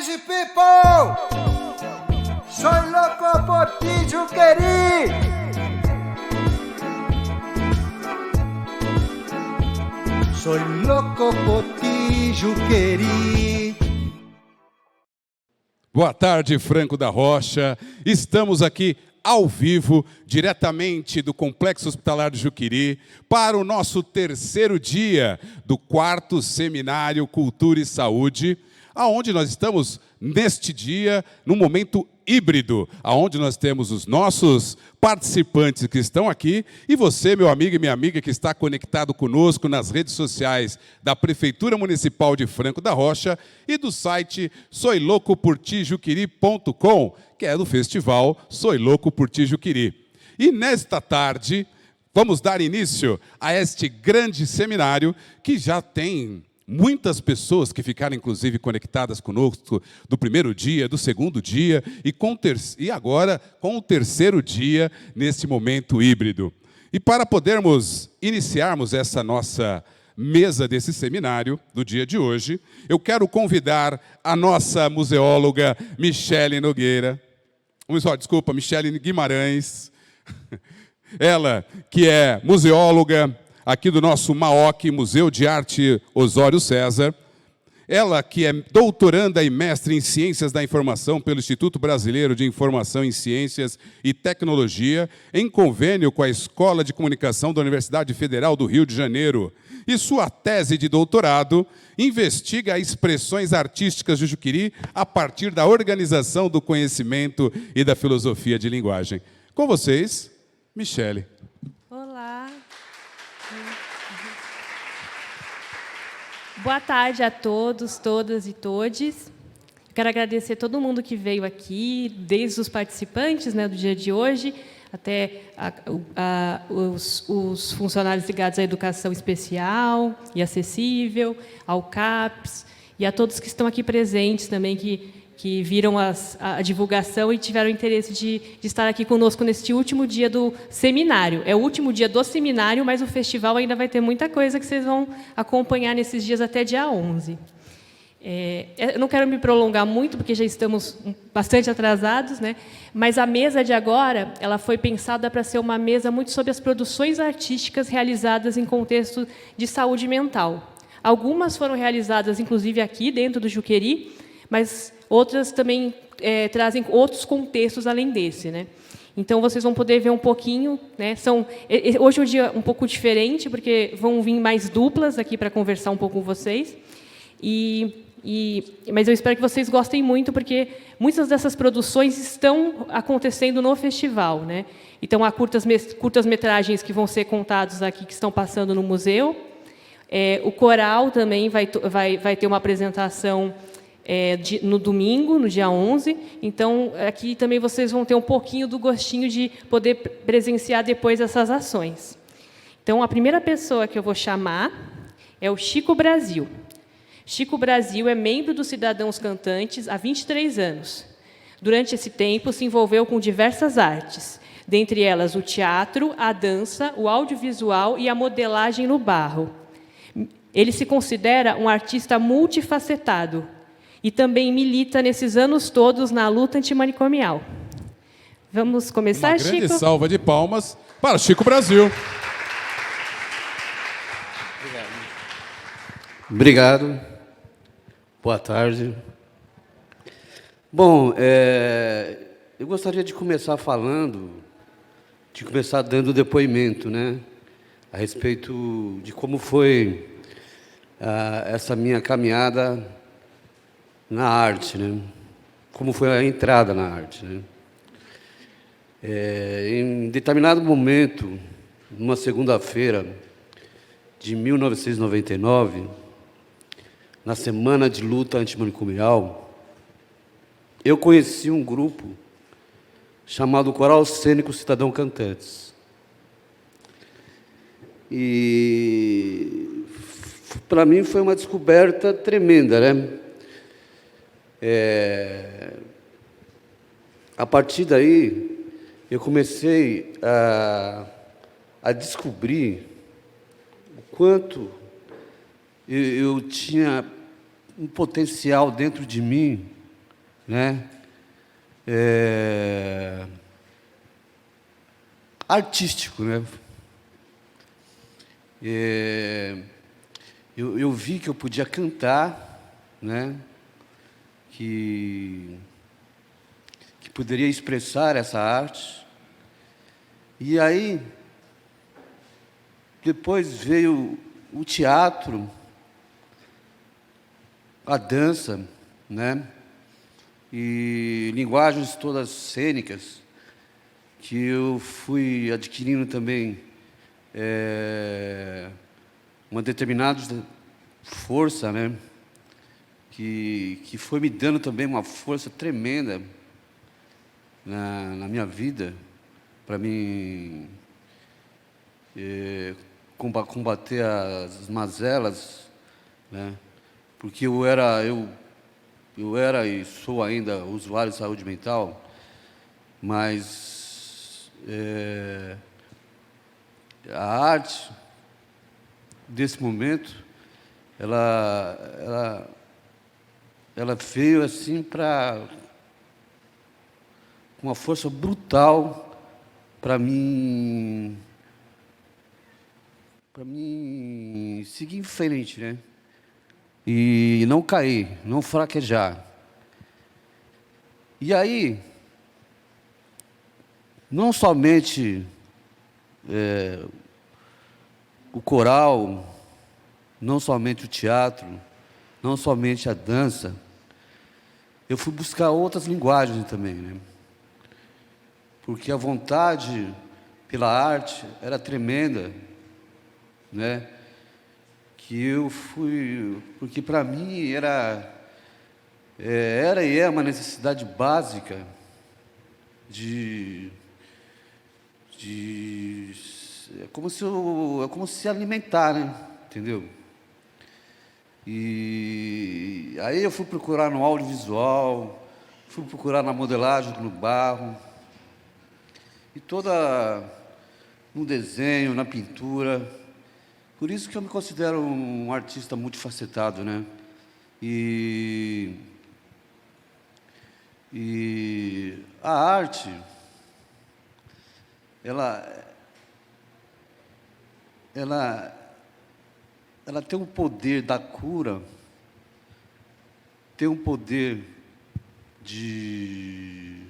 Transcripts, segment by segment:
Easy people, soy loco por ti, Juqueri. Soy loco por ti, Juqueri. Boa tarde, Franco da Rocha. Estamos aqui ao vivo, diretamente do Complexo Hospitalar de Juqueri, para o nosso terceiro dia do 4º Seminário Cultura e Saúde, aonde nós estamos neste dia, num momento híbrido, aonde nós temos os nossos participantes que estão aqui e você, meu amigo e minha amiga, que está conectado conosco nas redes sociais da Prefeitura Municipal de Franco da Rocha e do site soiloucoportijuqueri.com, que é do festival Soy Louco por Ti Juqueri. E nesta tarde, vamos dar início a este grande seminário que já tem muitas pessoas que ficaram, inclusive, conectadas conosco do primeiro dia, do segundo dia e agora com o terceiro dia nesse momento híbrido. E para podermos iniciarmos essa nossa mesa desse seminário do dia de hoje, eu quero convidar a nossa museóloga Michele Nogueira, Michele Guimarães, ela que é museóloga aqui do nosso MAOC, Museu de Arte Osório César. Ela que é doutoranda e mestre em Ciências da Informação pelo Instituto Brasileiro de Informação em Ciências e Tecnologia, em convênio com a Escola de Comunicação da Universidade Federal do Rio de Janeiro. E sua tese de doutorado investiga expressões artísticas de Juqueri a partir da organização do conhecimento e da filosofia de linguagem. Com vocês, Michele. Olá. Boa tarde a todos, todas e todes. Quero agradecer a todo mundo que veio aqui, desde os participantes, né, do dia de hoje, até os funcionários ligados à educação especial e acessível, ao CAPES, e a todos que estão aqui presentes também, que viram a divulgação e tiveram interesse de estar aqui conosco neste último dia do seminário. É o último dia do seminário, mas o festival ainda vai ter muita coisa que vocês vão acompanhar nesses dias até dia 11. Eu não quero me prolongar muito, porque já estamos bastante atrasados, né? Mas a mesa de agora ela foi pensada para ser uma mesa muito sobre as produções artísticas realizadas em contexto de saúde mental. Algumas foram realizadas, inclusive, aqui dentro do Juqueri, mas outras também trazem outros contextos além desse, né? Então, vocês vão poder ver um pouquinho, né? Hoje é um dia um pouco diferente, porque vão vir mais duplas aqui para conversar um pouco com vocês. Mas eu espero que vocês gostem muito, porque muitas dessas produções estão acontecendo no festival, né? Então, há curtas-metragens que vão ser contados aqui, que estão passando no museu. O coral também vai ter uma apresentação no domingo, no dia 11. Então, aqui também vocês vão ter um pouquinho do gostinho de poder presenciar depois essas ações. Então, a primeira pessoa que eu vou chamar é o Chico Brasil. Chico Brasil é membro dos Cidadãos Cantantes há 23 anos. Durante esse tempo, se envolveu com diversas artes, dentre elas o teatro, a dança, o audiovisual e a modelagem no barro. Ele se considera um artista multifacetado, e também milita nesses anos todos na luta antimanicomial. Vamos começar, Chico? Uma grande salva de palmas para Chico Brasil. Obrigado. Boa tarde. Bom, eu gostaria de começar dando depoimento, né, a respeito de como foi essa minha caminhada na arte, né? Como foi a entrada na arte, né? Em determinado momento, numa segunda-feira de 1999, na Semana de Luta Antimanicomial, eu conheci um grupo chamado Coral Cênico Cidadão Cantantes. E para mim foi uma descoberta tremenda, né? A partir daí, eu comecei a descobrir o quanto eu tinha um potencial dentro de mim né, artístico, né? Eu vi que eu podia cantar, né, que poderia expressar essa arte. E aí, depois veio o teatro, a dança, né, e linguagens todas cênicas, que eu fui adquirindo também uma determinada força, né, que foi me dando também uma força tremenda na minha vida, para mim combater as mazelas, né, porque eu era e sou ainda usuário de saúde mental, mas a arte desse momento, ela veio assim com uma força brutal para mim seguir em frente, né? E não cair, não fraquejar. E aí, não somente o coral, não somente o teatro, não somente a dança, eu fui buscar outras linguagens também, né? Porque a vontade pela arte era tremenda, né? Porque para mim era e é uma necessidade básica é como se alimentar, né? Entendeu? E aí eu fui procurar no audiovisual, fui procurar na modelagem no barro, e no desenho, na pintura. Por isso que eu me considero um artista multifacetado, né? E a arte, ela tem um poder da cura, tem um poder de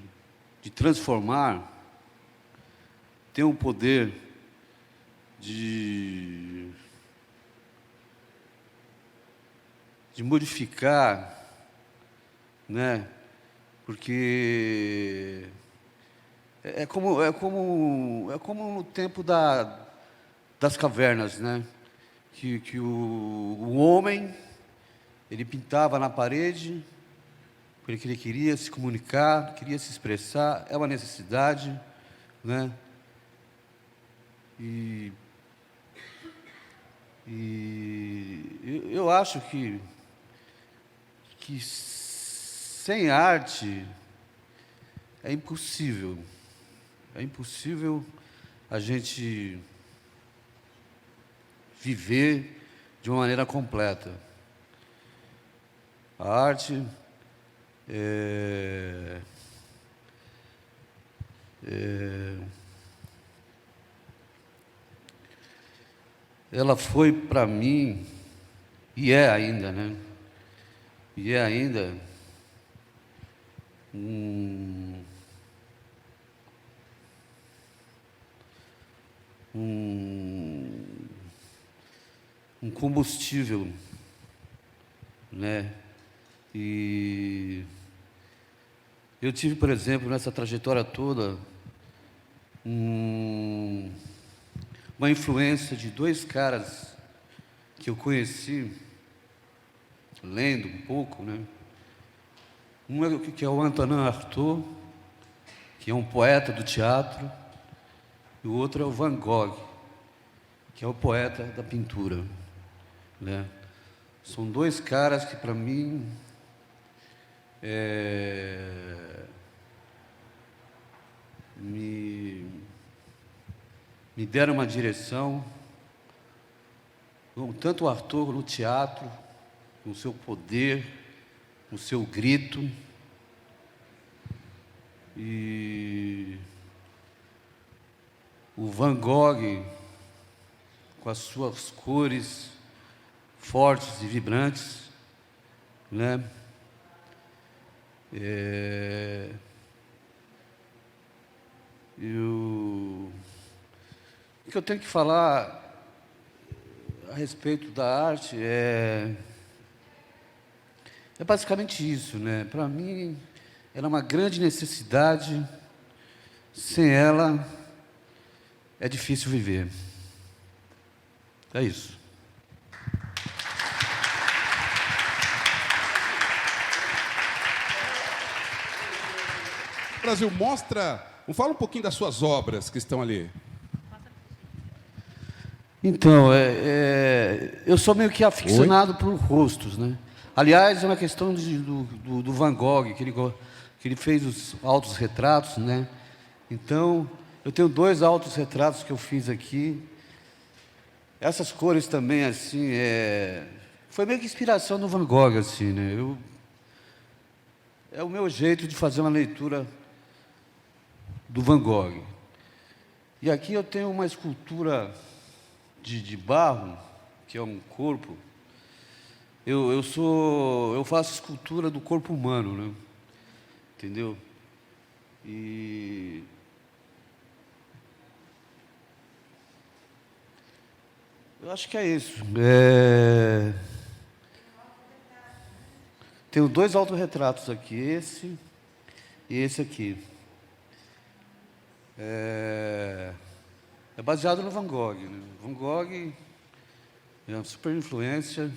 transformar, tem um poder de modificar, né? Porque é como no tempo das cavernas, né? Que o homem, ele pintava na parede porque ele queria se comunicar, queria se expressar, é uma necessidade, né? E eu acho que sem arte é impossível a gente viver de uma maneira completa. A arte ela foi para mim, e é ainda, né? E é ainda um combustível, né? E eu tive, por exemplo, nessa trajetória toda, uma influência de dois caras que eu conheci, lendo um pouco, né? Um que é o Antonin Artaud, que é um poeta do teatro, e o outro é o Van Gogh, que é o poeta da pintura, né? São dois caras que, para mim, me deram uma direção, tanto o Artaud no teatro, com o seu poder, com o seu grito, E o Van Gogh, com as suas cores fortes e vibrantes, né? O que eu tenho que falar a respeito da arte é basicamente isso, né? Para mim, ela é uma grande necessidade. Sem ela, é difícil viver. É isso. Brasil, fala um pouquinho das suas obras que estão ali. Então, eu sou meio que aficionado por rostos, né? Aliás, é uma questão do Van Gogh, que ele fez os autorretratos, né? Então, eu tenho 2 autorretratos que eu fiz aqui. Essas cores também, assim, foi meio que inspiração do Van Gogh, assim, né? É o meu jeito de fazer uma leitura do Van Gogh. E aqui eu tenho uma escultura de barro, que é um corpo. Eu faço escultura do corpo humano, né? Entendeu? E eu acho que é isso. Tenho 2 autorretratos aqui, esse e esse aqui. É baseado no Van Gogh, né? Van Gogh é uma super influência.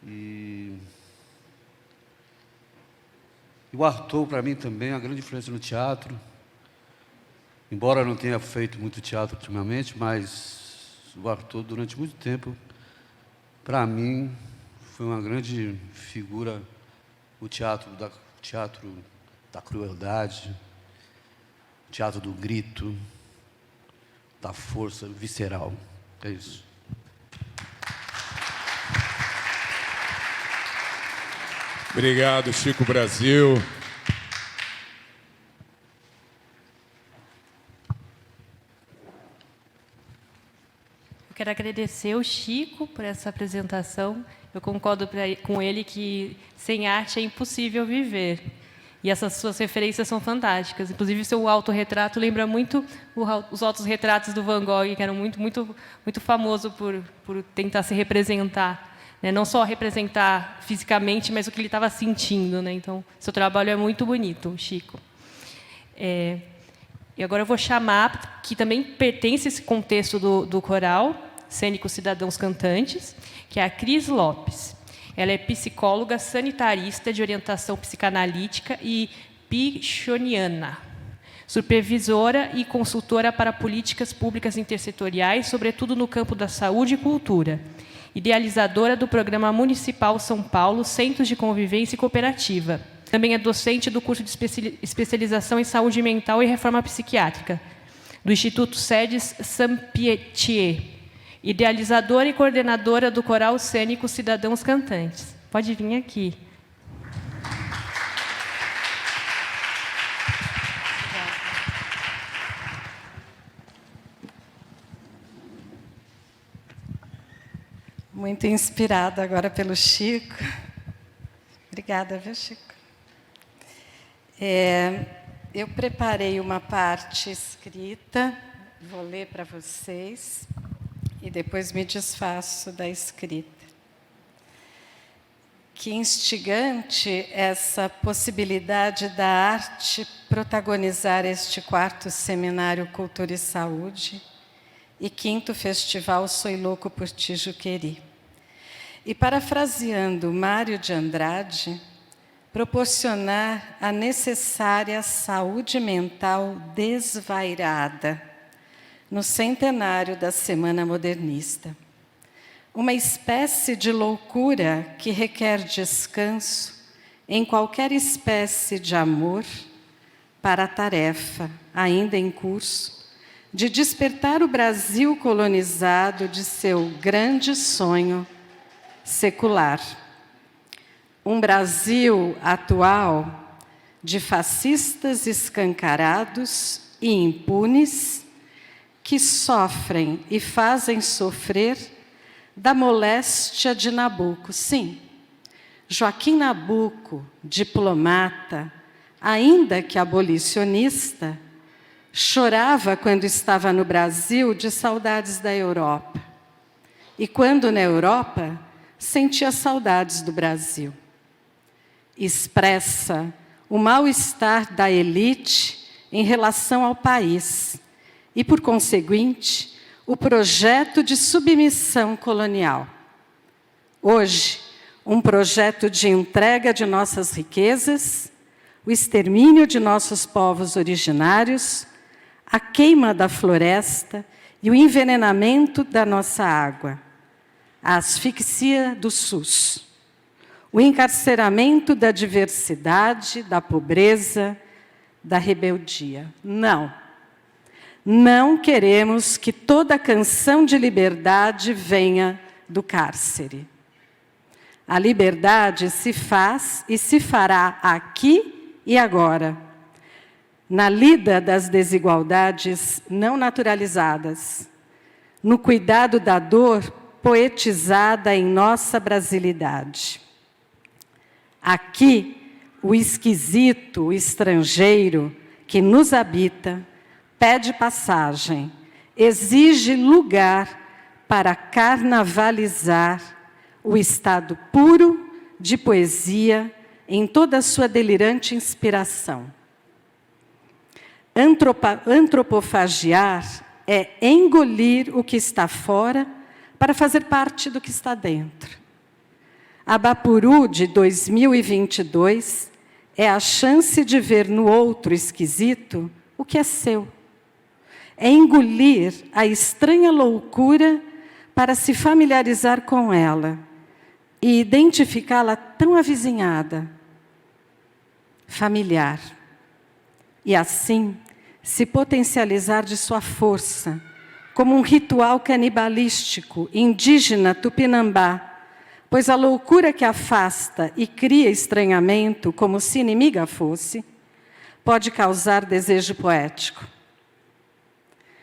E o Artaud, para mim, também é uma grande influência no teatro. Embora eu não tenha feito muito teatro ultimamente, mas o Artaud, durante muito tempo, para mim, foi uma grande figura, o teatro da crueldade, o teatro do grito, da força visceral. É isso. Obrigado, Chico Brasil. Eu quero agradecer ao Chico por essa apresentação. Eu concordo com ele que sem arte é impossível viver. E essas suas referências são fantásticas. Inclusive, o seu autorretrato lembra muito os autorretratos do Van Gogh, que eram muito famoso por tentar se representar, né? Não só representar fisicamente, mas o que ele estava sentindo, né? Então, seu trabalho é muito bonito, Chico. E agora eu vou chamar, que também pertence a esse contexto do coral, Cênicos Cidadãos Cantantes, que é a Cris Lopes. Ela é psicóloga sanitarista de orientação psicanalítica e pichoniana, supervisora e consultora para políticas públicas intersetoriais, sobretudo no campo da saúde e cultura, idealizadora do Programa Municipal São Paulo Centros de Convivência e Cooperativa. Também é docente do curso de especialização em saúde mental e reforma psiquiátrica, do Instituto SEDES Saint-Pietier, idealizadora e coordenadora do Coral Cênico Cidadãos Cantantes. Pode vir aqui. Muito inspirada agora pelo Chico. Obrigada, viu, Chico? Eu preparei uma parte escrita, vou ler para vocês. E depois me desfaço da escrita. Que instigante essa possibilidade da arte protagonizar este 4º Seminário Cultura e Saúde e 5º Festival Soy Louco por Ti, Juqueri. E, parafraseando Mário de Andrade, proporcionar a necessária saúde mental desvairada no centenário da Semana Modernista. Uma espécie de loucura que requer descanso em qualquer espécie de amor para a tarefa, ainda em curso, de despertar o Brasil colonizado de seu grande sonho secular. Um Brasil atual de fascistas escancarados e impunes que sofrem e fazem sofrer da moléstia de Nabuco. Sim, Joaquim Nabuco, diplomata, ainda que abolicionista, chorava quando estava no Brasil de saudades da Europa. E quando na Europa, sentia saudades do Brasil. Expressa o mal-estar da elite em relação ao país e, por conseguinte, o projeto de submissão colonial. Hoje, um projeto de entrega de nossas riquezas, o extermínio de nossos povos originários, a queima da floresta e o envenenamento da nossa água, a asfixia do SUS, o encarceramento da diversidade, da pobreza, da rebeldia. Não. Não queremos que toda canção de liberdade venha do cárcere. A liberdade se faz e se fará aqui e agora, na lida das desigualdades não naturalizadas, no cuidado da dor poetizada em nossa brasilidade. Aqui, o esquisito, o estrangeiro que nos habita, pede passagem, exige lugar para carnavalizar o estado puro de poesia em toda a sua delirante inspiração. Antropofagiar é engolir o que está fora para fazer parte do que está dentro. A Bapuru de 2022 é a chance de ver no outro esquisito o que é seu. É engolir a estranha loucura para se familiarizar com ela e identificá-la tão avizinhada, familiar. E assim, se potencializar de sua força, como um ritual canibalístico indígena tupinambá, pois a loucura que afasta e cria estranhamento, como se inimiga fosse, pode causar desejo poético.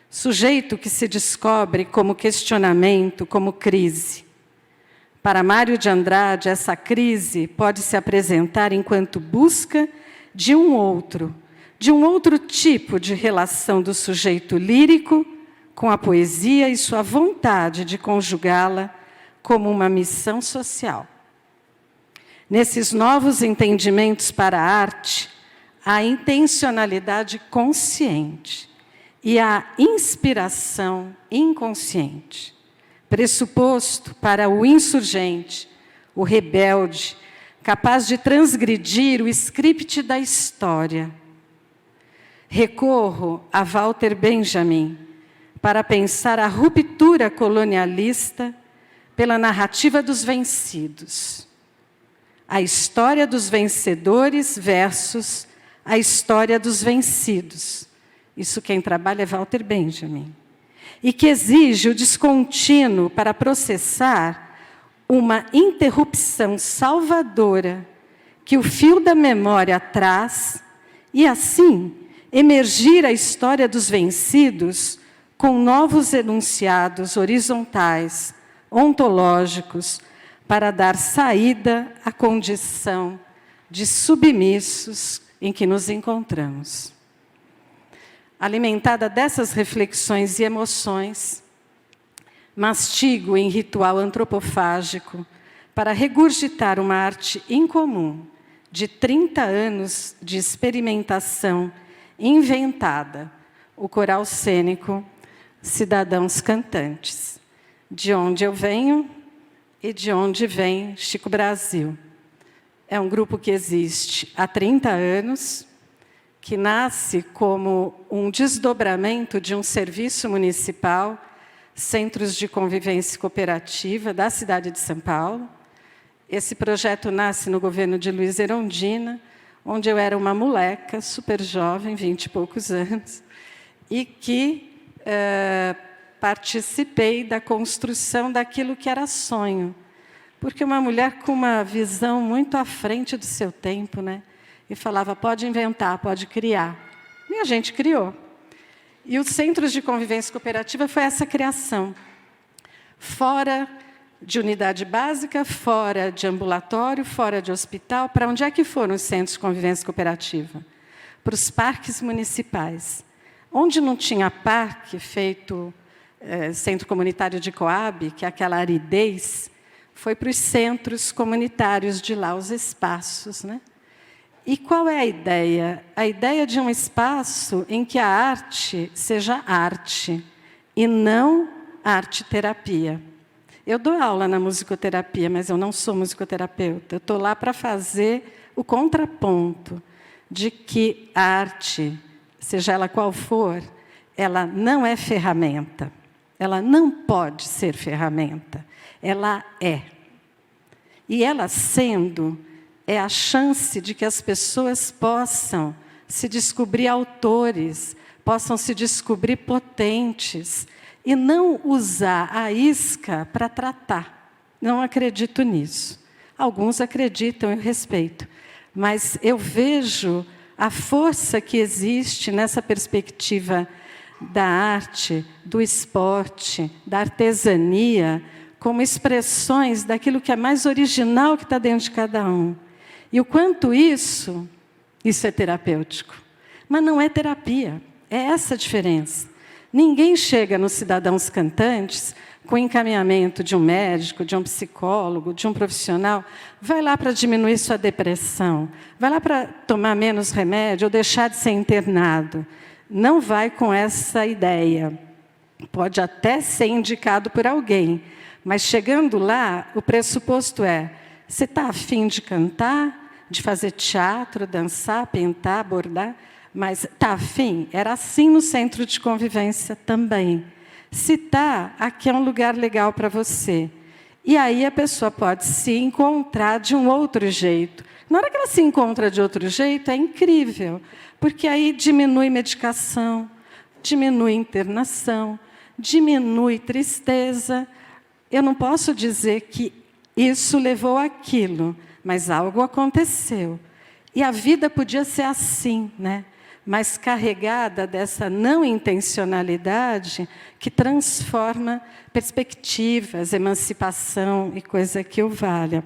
Sujeito que se descobre como questionamento, como crise. Para Mário de Andrade, essa crise pode se apresentar enquanto busca de um outro tipo de relação do sujeito lírico com a poesia e sua vontade de conjugá-la como uma missão social. Nesses novos entendimentos para a arte, a intencionalidade consciente e a inspiração inconsciente, pressuposto para o insurgente, o rebelde, capaz de transgredir o script da história. Recorro a Walter Benjamin para pensar a ruptura colonialista pela narrativa dos vencidos. A história dos vencedores versus a história dos vencidos. Isso quem trabalha é Walter Benjamin. E que exige o descontínuo para processar uma interrupção salvadora que o fio da memória traz e, assim, emergir a história dos vencidos com novos enunciados horizontais, ontológicos, para dar saída à condição de submissos em que nos encontramos. Alimentada dessas reflexões e emoções, mastigo em ritual antropofágico para regurgitar uma arte incomum de 30 anos de experimentação inventada, o coral cênico Cidadãos Cantantes, de onde eu venho e de onde vem Chico Brasil. É um grupo que existe há 30 anos, que nasce como um desdobramento de um serviço municipal, Centros de Convivência Cooperativa, da cidade de São Paulo. Esse projeto nasce no governo de Luiz Erundina, onde eu era uma moleca, super jovem, 20 e poucos anos, e que participei da construção daquilo que era sonho. Porque uma mulher com uma visão muito à frente do seu tempo, né? e falava, pode inventar, pode criar. E a gente criou. E os centros de convivência cooperativa foi essa criação. Fora de unidade básica, fora de ambulatório, fora de hospital. Para onde é que foram os centros de convivência cooperativa? Para os parques municipais. Onde não tinha parque feito centro comunitário de Coab, que é aquela aridez, foi para os centros comunitários de lá, os espaços, né? E qual é a ideia? A ideia de um espaço em que a arte seja arte, e não arte-terapia. Eu dou aula na musicoterapia, mas eu não sou musicoterapeuta. Eu estou lá para fazer o contraponto de que a arte, seja ela qual for, ela não é ferramenta. Ela não pode ser ferramenta. Ela é. E ela sendo, é a chance de que as pessoas possam se descobrir autores, possam se descobrir potentes, e não usar a isca para tratar. Não acredito nisso. Alguns acreditam, eu respeito. Mas eu vejo a força que existe nessa perspectiva da arte, do esporte, da artesania, como expressões daquilo que é mais original que está dentro de cada um. E o quanto isso é terapêutico. Mas não é terapia, é essa a diferença. Ninguém chega nos cidadãos cantantes com encaminhamento de um médico, de um psicólogo, de um profissional, vai lá para diminuir sua depressão, vai lá para tomar menos remédio ou deixar de ser internado. Não vai com essa ideia. Pode até ser indicado por alguém, mas chegando lá, o pressuposto é, você está afim de cantar, de fazer teatro, dançar, pintar, bordar? Mas está afim? Era assim no centro de convivência também. Se está, aqui é um lugar legal para você. E aí a pessoa pode se encontrar de um outro jeito. Na hora que ela se encontra de outro jeito, é incrível, porque aí diminui medicação, diminui internação, diminui tristeza. Eu não posso dizer que isso levou àquilo, mas algo aconteceu. E a vida podia ser assim, né? Mas carregada dessa não intencionalidade que transforma perspectivas, emancipação e coisa que o valha.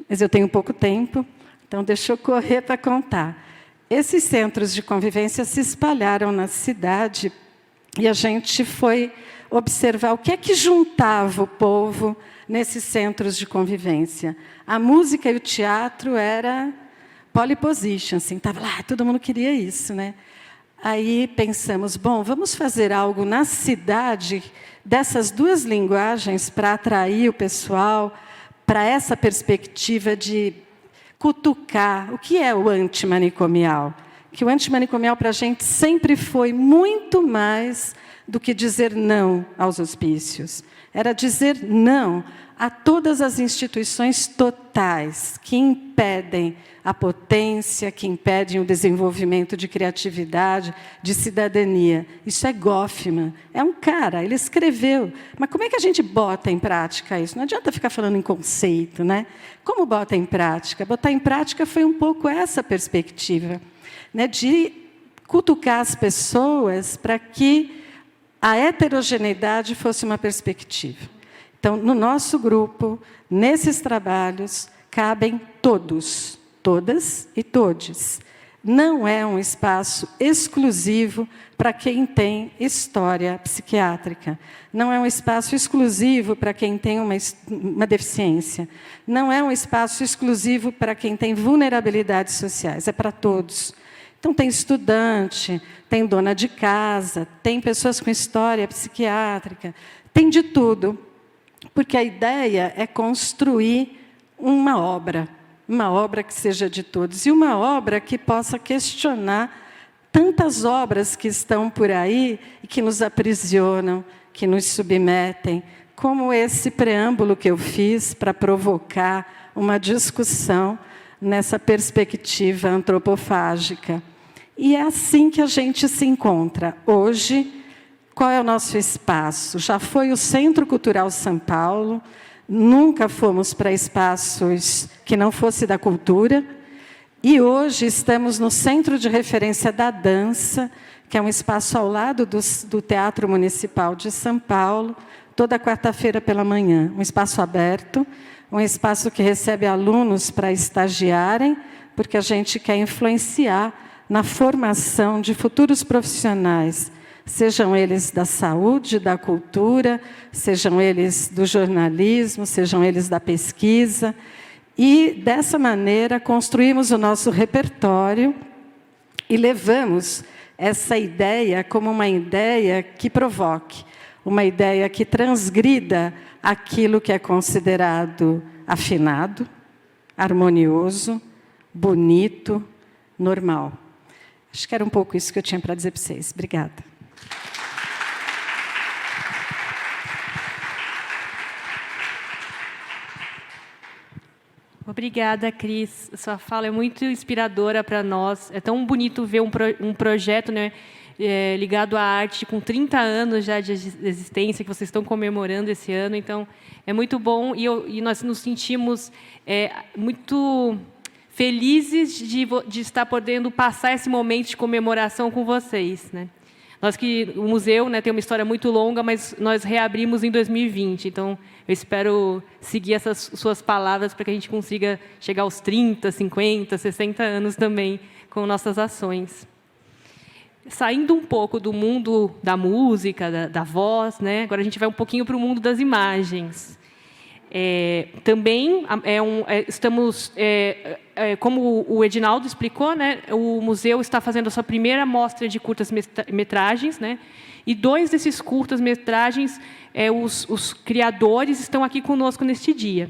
Mas eu tenho pouco tempo, então deixa eu correr para contar. Esses centros de convivência se espalharam na cidade e a gente foi observar o que é que juntava o povo nesses centros de convivência. A música e o teatro era pole position, assim, estava lá, todo mundo queria isso, né? Aí pensamos, bom, vamos fazer algo na cidade dessas duas linguagens para atrair o pessoal para essa perspectiva de cutucar. O que é o antimanicomial? Que o antimanicomial para a gente sempre foi muito mais do que dizer não aos hospícios. Era dizer não a todas as instituições totais que impedem a potência, que impedem o desenvolvimento de criatividade, de cidadania. Isso é Goffman. É um cara, ele escreveu. Mas como é que a gente bota em prática isso? Não adianta ficar falando em conceito, né? Como bota em prática? Botar em prática foi um pouco essa perspectiva, né? De cutucar as pessoas para que a heterogeneidade fosse uma perspectiva. Então, no nosso grupo, nesses trabalhos, cabem todos, todas e todes. Não é um espaço exclusivo para quem tem história psiquiátrica. Não é um espaço exclusivo para quem tem uma deficiência. Não é um espaço exclusivo para quem tem vulnerabilidades sociais. É para todos. Então, tem estudante, tem dona de casa, tem pessoas com história psiquiátrica, tem de tudo. Porque a ideia é construir uma obra que seja de todos, e uma obra que possa questionar tantas obras que estão por aí e que nos aprisionam, que nos submetem, como esse preâmbulo que eu fiz para provocar uma discussão nessa perspectiva antropofágica. E é assim que a gente se encontra. Hoje, qual é o nosso espaço? Já foi o Centro Cultural São Paulo, nunca fomos para espaços que não fosse da cultura, E hoje estamos no Centro de Referência da Dança, que é um espaço ao lado do Teatro Municipal de São Paulo, toda quarta-feira pela manhã. Um espaço aberto, um espaço que recebe alunos para estagiarem, porque a gente quer influenciar na formação de futuros profissionais, sejam eles da saúde, da cultura, sejam eles do jornalismo, sejam eles da pesquisa. E, dessa maneira, construímos o nosso repertório e levamos essa ideia como uma ideia que provoque, uma ideia que transgrida aquilo que é considerado afinado, harmonioso, bonito, normal. Acho que era um pouco isso que eu tinha para dizer para vocês. Obrigada. Obrigada, Cris. Sua fala é muito inspiradora para nós. É tão bonito ver um projeto, né, ligado à arte, com 30 anos já de existência, que vocês estão comemorando esse ano. Então, é muito bom e nós nos sentimos muito felizes de estar podendo passar esse momento de comemoração com vocês, né? O museu, né, tem uma história muito longa, mas nós reabrimos em 2020. Então, eu espero seguir essas suas palavras para que a gente consiga chegar aos 30, 50, 60 anos também com nossas ações. Saindo um pouco do mundo da música, da voz, né, agora a gente vai um pouquinho para o mundo das imagens. Também estamos, como o Edinaldo explicou, né, o museu está fazendo a sua primeira mostra de curtas-metragens, né, e 2 desses curtas-metragens, os criadores estão aqui conosco neste dia.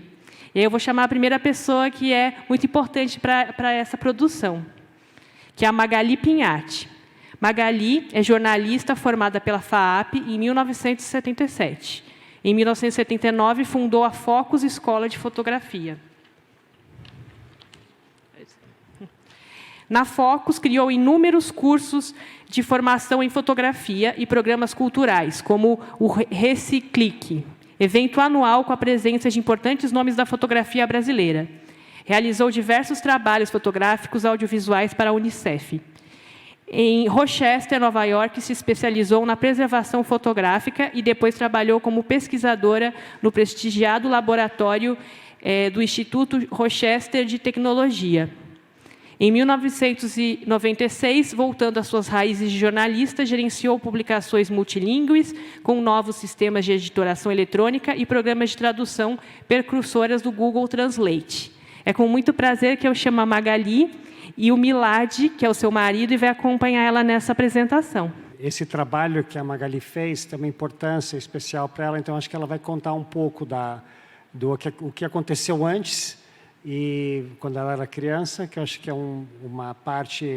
E aí eu vou chamar a primeira pessoa que é muito importante para essa produção, que é a Magali Pinhatti. Magali é jornalista formada pela FAAP em 1977. Em 1979, fundou a Focus Escola de Fotografia. Na Focus, criou inúmeros cursos de formação em fotografia e programas culturais, como o Reciclique, evento anual com a presença de importantes nomes da fotografia brasileira. Realizou diversos trabalhos fotográficos audiovisuais para a Unicef. Em Rochester, Nova York, se especializou na preservação fotográfica e depois trabalhou como pesquisadora no prestigiado laboratório do Instituto Rochester de Tecnologia. Em 1996, voltando às suas raízes de jornalista, gerenciou publicações multilingües com novos sistemas de editoração eletrônica e programas de tradução precursoras do Google Translate. É com muito prazer que eu chamo a Magali e o Milad, que é o seu marido, e vai acompanhar ela nessa apresentação. Esse trabalho que a Magali fez tem uma importância especial para ela, então acho que ela vai contar um pouco do que aconteceu antes e quando ela era criança, que eu acho que é uma parte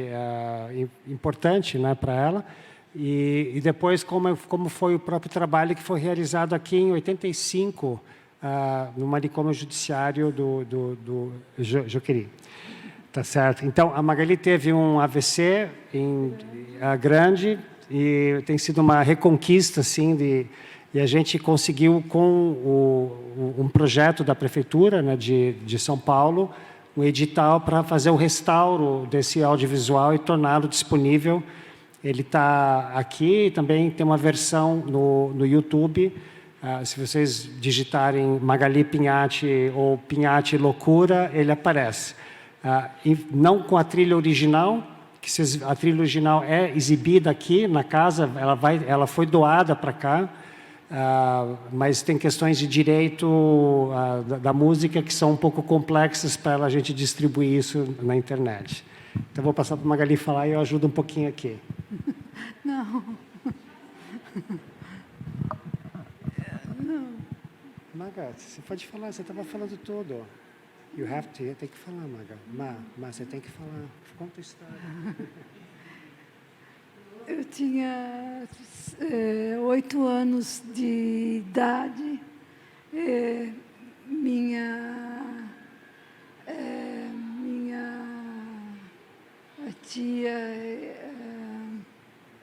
importante, né, para ela, e depois como foi o próprio trabalho que foi realizado aqui em 85, no manicômio judiciário do Juqueri. Tá certo. Então, a Magali teve um AVC grande e tem sido uma reconquista, assim, e a gente conseguiu, com um projeto da Prefeitura, né, de São Paulo, um edital para fazer o restauro desse audiovisual e torná-lo disponível. Ele está aqui, também tem uma versão no YouTube. Se vocês digitarem Magali Pinhatti ou Pinhatti Loucura, ele aparece. Não com a trilha original, que a trilha original é exibida aqui na casa, ela foi doada para cá, mas tem questões de direito da música que são um pouco complexas para a gente distribuir isso na internet. Então, vou passar para a Magali falar e eu ajudo um pouquinho aqui. Não. Não. Magali, você pode falar, você estava falando tudo. Tem que falar, Magal. Você tem que falar. Conta a história. Eu tinha 8 anos de idade. Minha tia,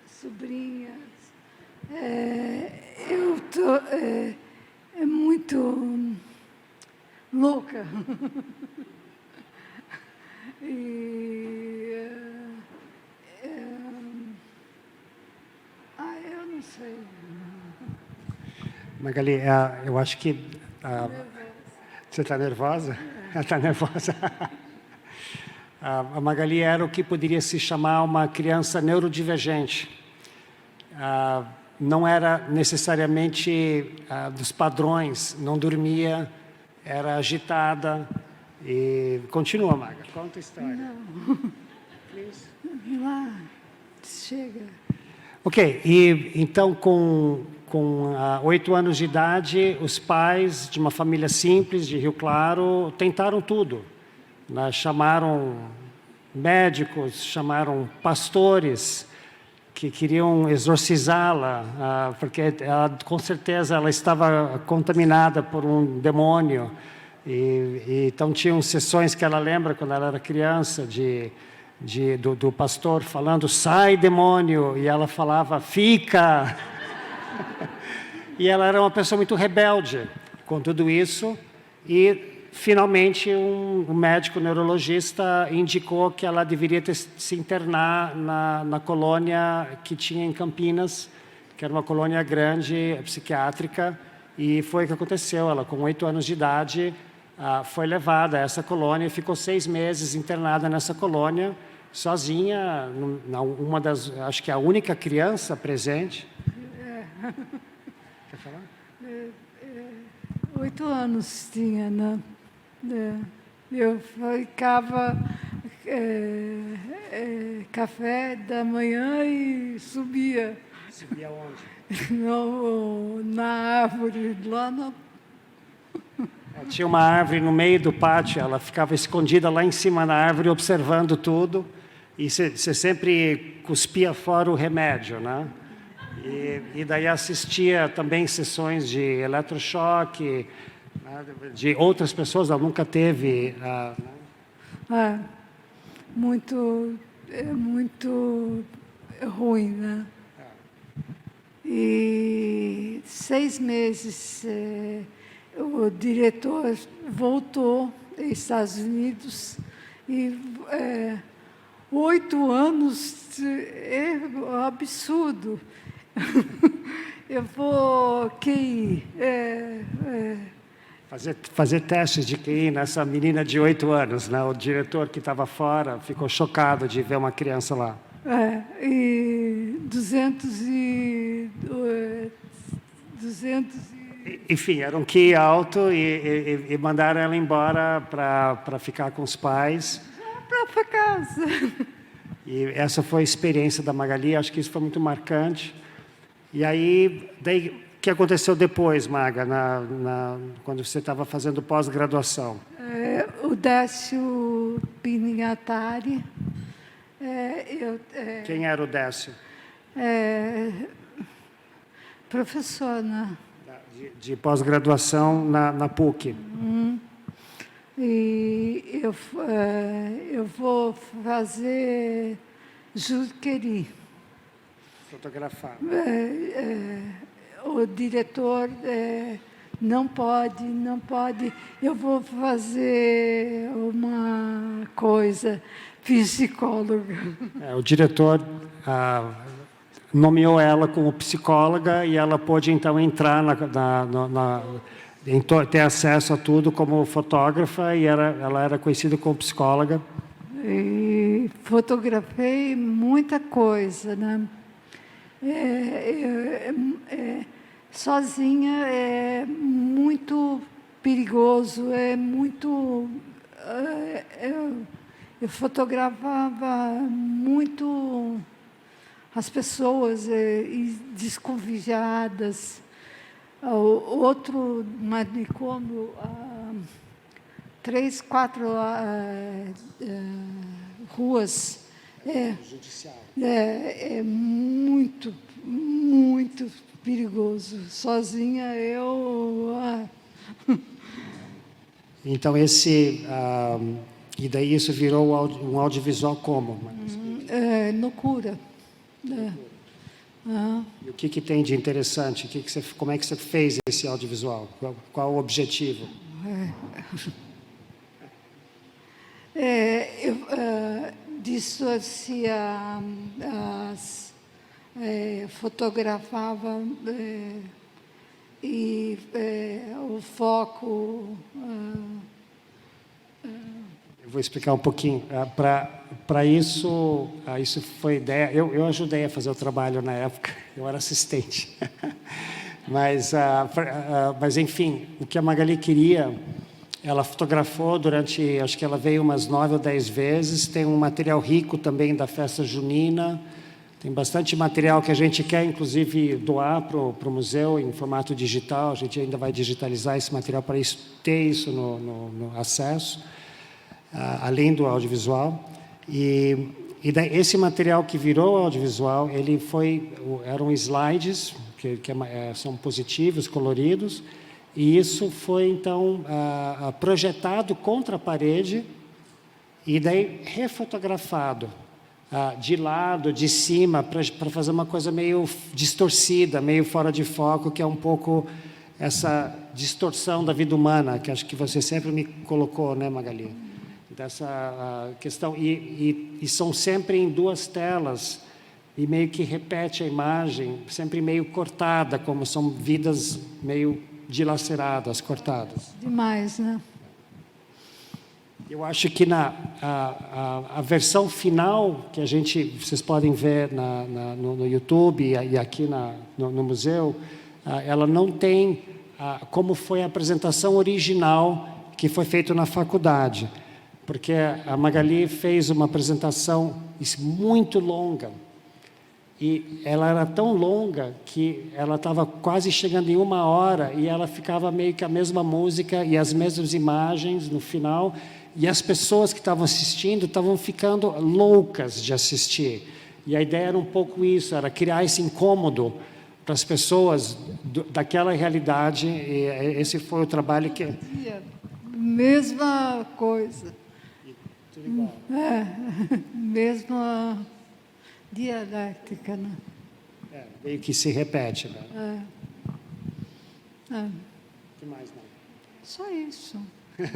sobrinhas. Eu tô muito louca. E Magali, eu acho que... você está nervosa? Ela está nervosa. A Magali era o que poderia se chamar uma criança neurodivergente. Não era necessariamente dos padrões, não dormia, era agitada. E continua, Maga, conta a história. Não. Lá, chega. Ok, e então com 8 anos de idade, os pais de uma família simples de Rio Claro tentaram tudo. Chamaram médicos, chamaram pastores que queriam exorcizá-la, porque ela, com certeza ela estava contaminada por um demônio. E então tinham sessões que ela lembra quando ela era criança do pastor falando, sai demônio, e ela falava, fica. E ela era uma pessoa muito rebelde com tudo isso, e finalmente um médico neurologista indicou que ela deveria se internar na colônia que tinha em Campinas, que era uma colônia grande, psiquiátrica, e foi o que aconteceu. Ela, com 8 anos de idade, foi levada a essa colônia e ficou 6 meses internada nessa colônia, sozinha, acho que a única criança presente. Quer falar? 8 anos tinha, né? Eu ficava café da manhã e subia. Subia onde? Na árvore, lá na... Tinha uma árvore no meio do pátio, ela ficava escondida lá em cima da árvore, observando tudo, e você sempre cuspia fora o remédio, né? E daí assistia também sessões de eletrochoque, de outras pessoas, ela nunca teve... muito ruim, né? E 6 meses... o diretor voltou aos Estados Unidos e 8 anos é um absurdo. Eu vou QI. Fazer testes de QI nessa menina de 8 anos, né? O diretor que estava fora ficou chocado de ver uma criança lá. E 200 Enfim, era um QI alto e mandaram ela embora para ficar com os pais. Para casa. E essa foi a experiência da Magali, acho que isso foi muito marcante. E aí, daí, o que aconteceu depois, Maga, quando você estava fazendo pós-graduação? O Décio Pignatari. Quem era o Décio? Professor, né? De pós-graduação na PUC. E eu vou fazer Juqueri. Fotografar. O diretor não pode. Eu vou fazer uma coisa, psicóloga. O diretor nomeou ela como psicóloga e ela pôde, então, entrar ter acesso a tudo como fotógrafa, e ela era conhecida como psicóloga. E fotografei muita coisa, né? Sozinha é muito perigoso, eu fotografava muito as pessoas desconfiadas. O outro manicômio, 3, 4 ruas, é muito, muito perigoso. Sozinha Então e daí isso virou um audiovisual como? Loucura. E o que tem de interessante? Como é que você fez esse audiovisual? Qual o objetivo? Eu distorcia fotografava e o foco... Eu vou explicar um pouquinho. Para isso, isso foi ideia... Eu ajudei a fazer o trabalho na época, eu era assistente. Mas, enfim, o que a Magali queria, ela fotografou durante... Acho que ela veio umas 9 ou 10 vezes. Tem um material rico também da festa junina. Tem bastante material que a gente quer, inclusive, doar para o museu em formato digital. A gente ainda vai digitalizar esse material para ter isso no acesso, além do audiovisual. E daí, esse material que virou audiovisual, eram slides, que são positivos, coloridos, e isso foi, então, projetado contra a parede e daí refotografado. De lado, de cima, para fazer uma coisa meio distorcida, meio fora de foco, que é um pouco essa distorção da vida humana, que acho que você sempre me colocou, né, Magali? Dessa questão. E são sempre em 2 telas, e meio que repete a imagem, sempre meio cortada, como são vidas meio dilaceradas, cortadas. Demais, né? Eu acho que a versão final que vocês podem ver no YouTube e aqui no museu, ela não tem como foi a apresentação original que foi feita na faculdade, porque a Magali fez uma apresentação muito longa e ela era tão longa que ela estava quase chegando em 1 hora e ela ficava meio que a mesma música e as mesmas imagens no final. E as pessoas que estavam assistindo estavam ficando loucas de assistir. E a ideia era um pouco isso, era criar esse incômodo para as pessoas daquela realidade. E esse foi o trabalho que... Mesma coisa. Tudo igual. Mesma dialética, né? Meio que se repete, né? Que mais, não? Só isso.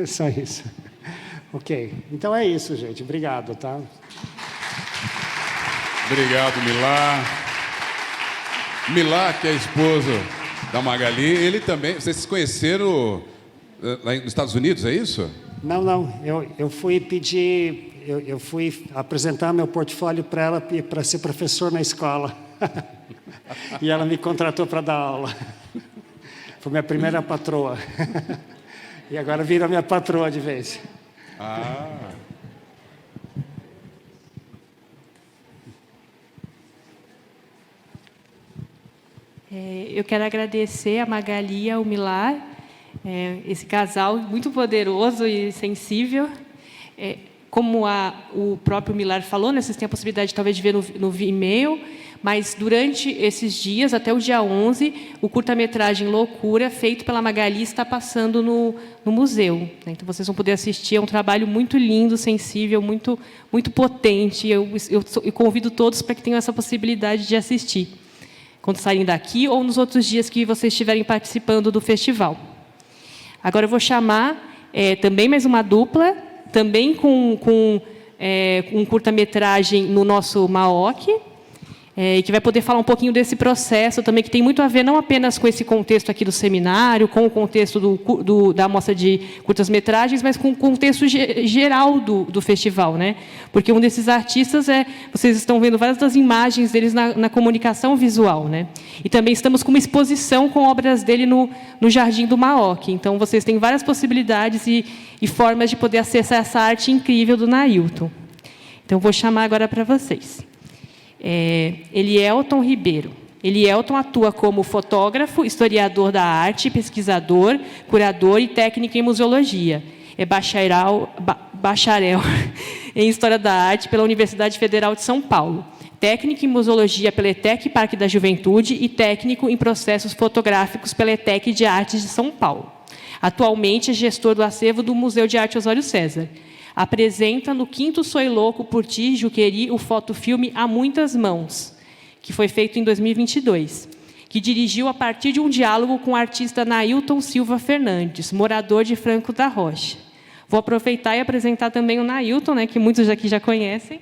Só isso. Ok. Então é isso, gente. Obrigado, tá? Obrigado, Milá. Milá, que é esposo da Magali, ele também... Vocês se conheceram lá nos Estados Unidos, é isso? Não. Eu fui pedir... Eu fui apresentar meu portfólio para ela para ser professor na escola. E ela me contratou para dar aula. Foi minha primeira patroa. E agora vira minha patroa de vez. Eu quero agradecer a Magali e ao Milá, esse casal muito poderoso e sensível. Como o próprio Millar falou, vocês têm a possibilidade talvez de ver no Vimeo, mas durante esses dias, até o dia 11, o curta-metragem Loucura, feito pela Magali, está passando no museu. Então, vocês vão poder assistir. É um trabalho muito lindo, sensível, muito, muito potente. Eu convido todos para que tenham essa possibilidade de assistir, quando saírem daqui ou nos outros dias que vocês estiverem participando do festival. Agora, eu vou chamar também mais uma dupla, também com um curta-metragem no nosso MAOC, que vai poder falar um pouquinho desse processo também, que tem muito a ver não apenas com esse contexto aqui do seminário, com o contexto da mostra de curtas-metragens, mas com o contexto geral do festival, né? Porque um desses artistas vocês estão vendo várias das imagens deles na comunicação visual, né? E também estamos com uma exposição com obras dele no Jardim do MAOC. Então, vocês têm várias possibilidades e formas de poder acessar essa arte incrível do Nailton. Então, vou chamar agora para vocês. Elielton Ribeiro. Elielton atua como fotógrafo, historiador da arte, pesquisador, curador e técnico em museologia. É bacharel em História da Arte pela Universidade Federal de São Paulo. Técnico em museologia pela ETEC Parque da Juventude e técnico em processos fotográficos pela ETEC de Artes de São Paulo. Atualmente é gestor do acervo do Museu de Arte Osório César. Apresenta no 5º Soy Louco por Ti, Juqueri, o fotofilme Há Muitas Mãos, que foi feito em 2022, que dirigiu a partir de um diálogo com o artista Nailton Silva Fernandes, morador de Franco da Rocha. Vou aproveitar e apresentar também o Nailton, né, que muitos aqui já conhecem.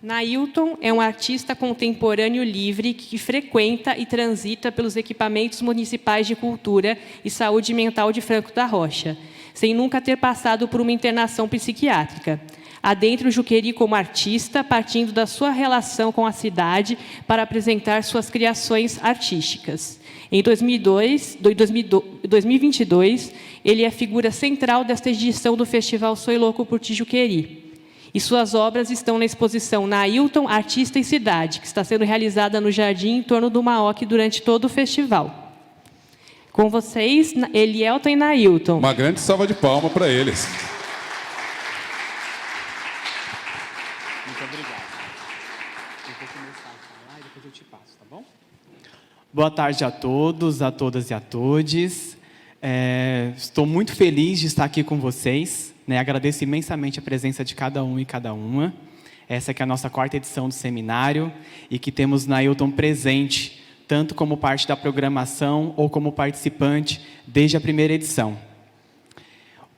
Nailton é um artista contemporâneo livre que frequenta e transita pelos equipamentos municipais de cultura e saúde mental de Franco da Rocha, sem nunca ter passado por uma internação psiquiátrica. Adentra o Juqueri como artista, partindo da sua relação com a cidade para apresentar suas criações artísticas. Em 2022, ele é figura central desta edição do Festival Soy Louco por Tijuqueri. E suas obras estão na exposição Nailton, Artista e Cidade, que está sendo realizada no jardim em torno do Maoc durante todo o festival. Com vocês, Elielton e Nailton. Uma grande salva de palmas para eles. Muito obrigado. Eu vou começar a falar e depois eu te passo, tá bom? Boa tarde a todos, a todas e a todes. Estou muito feliz de estar aqui com vocês. Agradeço imensamente a presença de cada um e cada uma. Essa que é a nossa 4ª edição do seminário e que temos Nailton presente, tanto como parte da programação ou como participante desde a 1ª edição.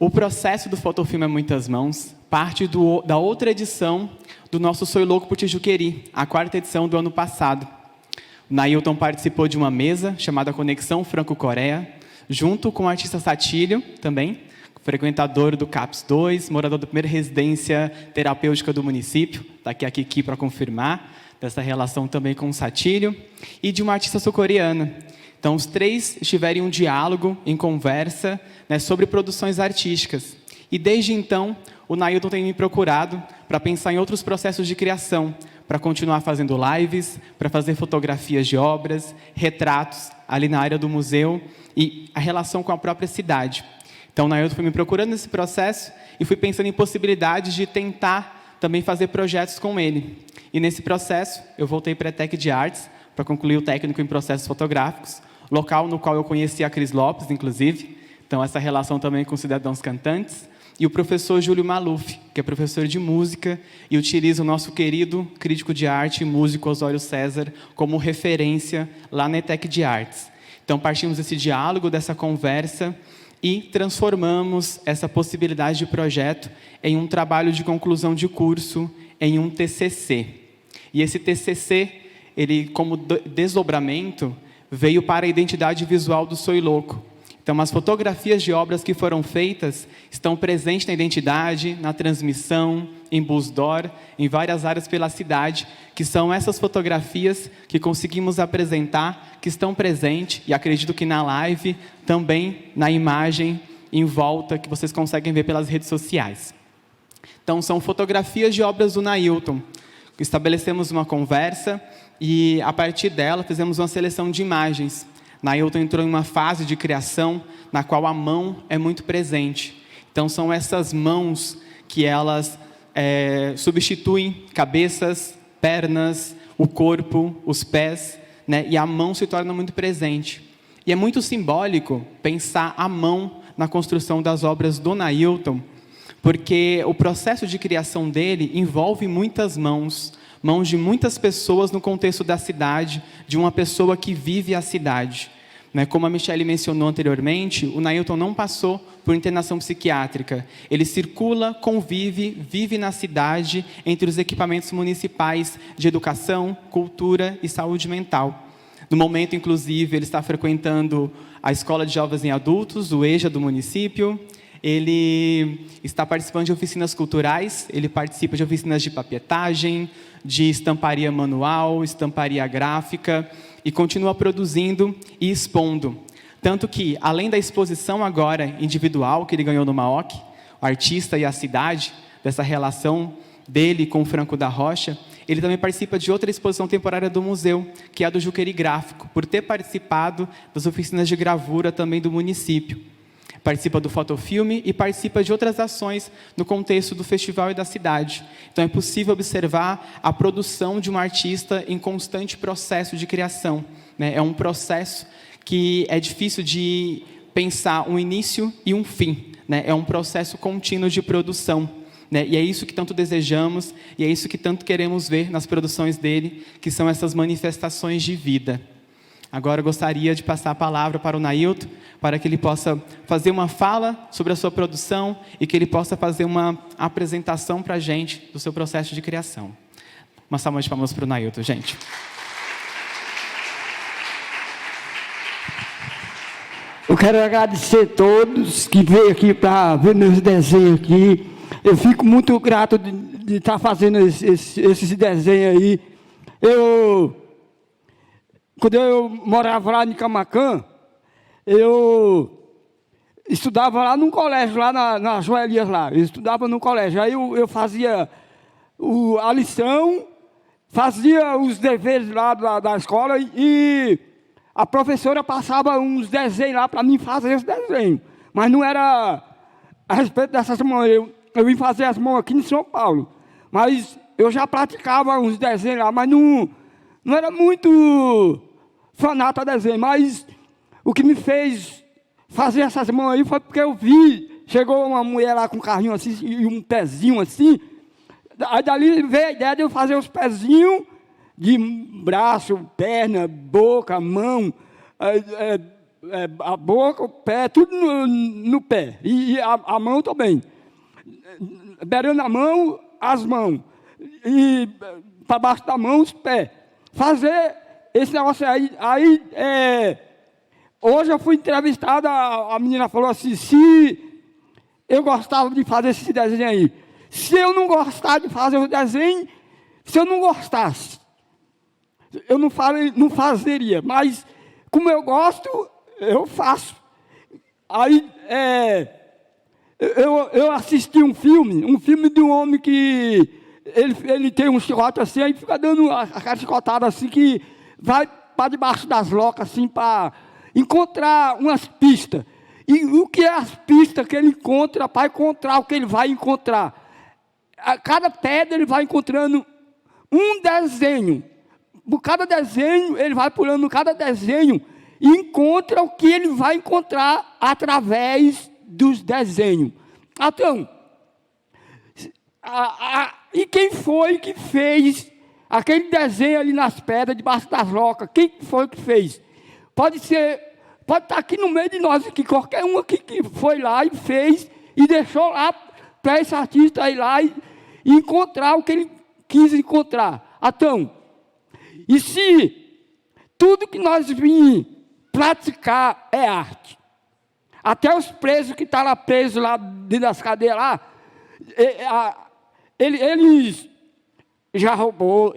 O processo do Fotofilme a Muitas Mãos parte da outra edição do nosso Soy Louco por Tijuqueri, a 4ª edição do ano passado. O Nailton participou de uma mesa chamada Conexão Franco-Coreia, junto com o artista Satílio também, frequentador do CAPS 2, morador da primeira residência terapêutica do município, está aqui a Kiki para confirmar, dessa relação também com o Satílio, e de uma artista sul-coreana. Então, os 3 estiveram em um diálogo, em conversa, sobre produções artísticas. E, desde então, o Nailton tem me procurado para pensar em outros processos de criação, para continuar fazendo lives, para fazer fotografias de obras, retratos ali na área do museu e a relação com a própria cidade. Então, o Nailton foi me procurando nesse processo e fui pensando em possibilidades de tentar também fazer projetos com ele. E, nesse processo, eu voltei para a ETEC de Artes, para concluir o técnico em processos fotográficos, local no qual eu conheci a Cris Lopes, inclusive. Então, essa relação também com cidadãos cantantes. E o professor Júlio Maluf, que é professor de música e utiliza o nosso querido crítico de arte e músico Osório César como referência lá na ETEC de Artes. Então, partimos desse diálogo, dessa conversa, e transformamos essa possibilidade de projeto em um trabalho de conclusão de curso, em um TCC. E esse TCC, ele, como desdobramento, veio para a identidade visual do Soy Louco. Então, as fotografias de obras que foram feitas estão presentes na identidade, na transmissão, em Busdor, em várias áreas pela cidade, que são essas fotografias que conseguimos apresentar, que estão presentes, e acredito que na live, também na imagem em volta, que vocês conseguem ver pelas redes sociais. Então, são fotografias de obras do Nailton. Estabelecemos uma conversa e, a partir dela, fizemos uma seleção de imagens. Nailton entrou em uma fase de criação na qual a mão é muito presente. Então, são essas mãos que elas substituem cabeças, pernas, o corpo, os pés, e a mão se torna muito presente. E é muito simbólico pensar a mão na construção das obras do Nailton, porque o processo de criação dele envolve muitas mãos de muitas pessoas no contexto da cidade, de uma pessoa que vive a cidade. Como a Michele mencionou anteriormente, o Nailton não passou por internação psiquiátrica. Ele circula, convive, vive na cidade, entre os equipamentos municipais de educação, cultura e saúde mental. No momento, inclusive, ele está frequentando a Escola de Jovens e Adultos, o EJA do município. Ele está participando de oficinas culturais, ele participa de oficinas de papietagem, de estamparia manual, estamparia gráfica, e continua produzindo e expondo. Tanto que, além da exposição agora individual que ele ganhou no Maoc, o artista e a cidade, dessa relação dele com o Franco da Rocha, ele também participa de outra exposição temporária do museu, que é a do Juqueri Gráfico, por ter participado das oficinas de gravura também do município. Participa do fotofilme e participa de outras ações no contexto do festival e da cidade. Então, é possível observar a produção de um artista em constante processo de criação. É um processo que é difícil de pensar um início e um fim. É um processo contínuo de produção. E é isso que tanto desejamos e é isso que tanto queremos ver nas produções dele, que são essas manifestações de vida. Agora eu gostaria de passar a palavra para o Nailton, para que ele possa fazer uma fala sobre a sua produção e que ele possa fazer uma apresentação para a gente do seu processo de criação. Uma salva de palmas para o Nailton, gente. Eu quero agradecer a todos que veio aqui para ver meus desenhos aqui. Eu fico muito grato de estar fazendo esses desenhos aí. Quando eu morava lá em Camaquã, eu estudava lá num colégio, lá na Joelias lá. Eu estudava num colégio. Aí eu fazia a lição, fazia os deveres lá da escola e a professora passava uns desenhos lá para mim fazer esse desenho. Mas não era a respeito dessas mãos. Eu vim fazer as mãos aqui em São Paulo. Mas eu já praticava uns desenhos lá, mas não era muito fanático a desenho. Mas o que me fez fazer essas mãos aí foi porque eu vi, chegou uma mulher lá com um carrinho assim e um pezinho assim. Aí dali veio a ideia de eu fazer os pezinhos de braço, perna, boca, mão, a boca, o pé, tudo no pé. E a mão também. Beirando a mão, as mãos. E para baixo da mão, os pés. Fazer esse negócio aí. Hoje eu fui entrevistada, a menina falou assim, se eu gostava de fazer esse desenho aí. Se eu não gostar de fazer o desenho, se eu não gostasse, eu não fazeria. Mas, como eu gosto, eu faço. Aí, eu assisti um filme de um homem que ele tem um chicote assim, aí fica dando aquela chicotada assim, que vai para debaixo das locas, assim, para encontrar umas pistas. E o que é as pistas que ele encontra para encontrar o que ele vai encontrar? A cada pedra ele vai encontrando um desenho. Por cada desenho, ele vai pulando cada desenho e encontra o que ele vai encontrar através dos desenhos. Então, e quem foi que fez aquele desenho ali nas pedras, debaixo das rocas? Quem foi que fez? Pode estar aqui no meio de nós, aqui, qualquer um aqui que foi lá e fez e deixou lá para esse artista ir lá e encontrar o que ele quis encontrar. Então, e se tudo que nós vimos praticar é arte, até os presos que estão lá presos lá dentro das cadeias lá, eles já roubou,